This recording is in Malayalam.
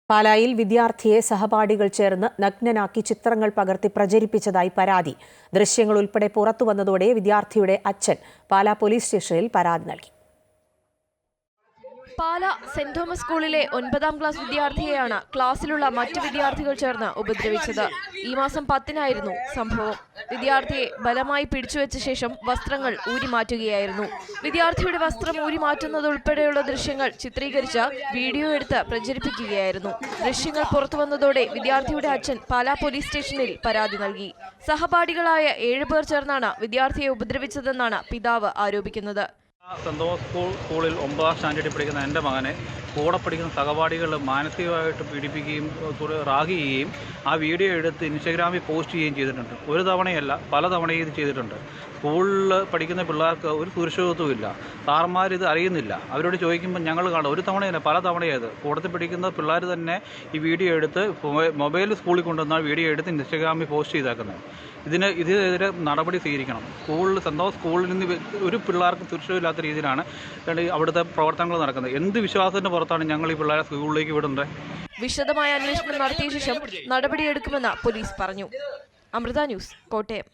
പാലായിൽ വിദ്യാർത്ഥിയെ സഹപാഠികൾ ചേർന്ന് നഗ്നനാക്കി ചിത്രങ്ങൾ പകർത്തി പ്രചരിപ്പിച്ചതായി പരാതി. ദൃശ്യങ്ങൾ ഉൾപ്പെടെ പുറത്തുവന്നതോടെ വിദ്യാർത്ഥിയുടെ അച്ഛൻ പാലാ പോലീസ് സ്റ്റേഷനിൽ പരാതി നൽകി. പാല സെന്റ് തോമസ് സ്കൂളിലെ 9ാം ക്ലാസ് വിദ്യാർത്ഥിയെയാണ് ക്ലാസ്സിലുള്ള മറ്റു വിദ്യാർത്ഥികൾ ചേർന്ന് ഉപദ്രവിച്ചത്. ഈ മാസം 10-നായിരുന്നു സംഭവം. വിദ്യാർത്ഥിയെ ബലമായി പിടിച്ചുവെച്ച ശേഷം വസ്ത്രങ്ങൾ ഊരിമാറ്റുകയായിരുന്നു. വിദ്യാർത്ഥിയുടെ വസ്ത്രം ഊരിമാറ്റുന്നതുൾപ്പെടെയുള്ള ദൃശ്യങ്ങൾ ചിത്രീകരിച്ച വീഡിയോ എടുത്ത് പ്രചരിപ്പിക്കുകയായിരുന്നു. ദൃശ്യങ്ങൾ പുറത്തുവന്നതോടെ വിദ്യാർത്ഥിയുടെ അച്ഛൻ പാലാ പോലീസ് സ്റ്റേഷനിൽ പരാതി നൽകി. സഹപാഠികളായ 7 പേർ ചേർന്നാണ് വിദ്യാർത്ഥിയെ ഉപദ്രവിച്ചതെന്നാണ് പിതാവ് ആരോപിക്കുന്നത്. സെന്റ് തോമസ് സ്കൂളിൽ 9ാം സ്റ്റാൻഡേർഡിൽ പഠിക്കുന്ന എൻ്റെ മകനെ കൂടെ പഠിക്കുന്ന സഹപാഠികൾ മാനസികമായിട്ട് പീഡിപ്പിക്കുകയും റാഗ് ചെയ്യുകയും ആ വീഡിയോ എടുത്ത് ഇൻസ്റ്റഗ്രാമിൽ പോസ്റ്റ് ചെയ്യുകയും ചെയ്തിട്ടുണ്ട്. ഒരു തവണയല്ല, പല തവണയും ഇത് ചെയ്തിട്ടുണ്ട്. സ്കൂളിൽ പഠിക്കുന്ന പിള്ളേർക്ക് ഒരു സുരക്ഷിതത്വവും ഇല്ല. സാറന്മാർ ഇത് അറിയുന്നില്ല. അവരോട് ചോദിക്കുമ്പോൾ ഞങ്ങൾ കാണും. ഒരു തവണയല്ല, പല തവണയത് കൂടത്തിൽ പഠിക്കുന്ന പിള്ളേർ തന്നെ ഈ വീഡിയോ എടുത്ത് മൊബൈൽ സ്കൂളിൽ കൊണ്ടുവന്ന വീഡിയോ എടുത്ത് ഇൻസ്റ്റഗ്രാമിൽ പോസ്റ്റ് ചെയ്തേക്കുന്നത്. ഇതിനെതിരെ നടപടി സ്വീകരിക്കണം. സെന്റ് തോമസ് സ്കൂളിൽ നിന്ന് ഒരു പിള്ളേർക്കും സുരക്ഷിതമില്ലാത്ത രീതിയിലാണ് അവിടുത്തെ പ്രവർത്തനങ്ങൾ നടക്കുന്നത്. എന്ത് വിശ്വാസത്തിന്റെ പുറത്താണ് ഞങ്ങൾ ഈ പിള്ളേരെ സ്കൂളിലേക്ക് വിടുന്നത്? വിശദമായ അന്വേഷണം നടത്തിയ ശേഷം നടപടിയെടുക്കുമെന്ന് പോലീസ് പറഞ്ഞു. അമൃത ന്യൂസ്, കോട്ടയം.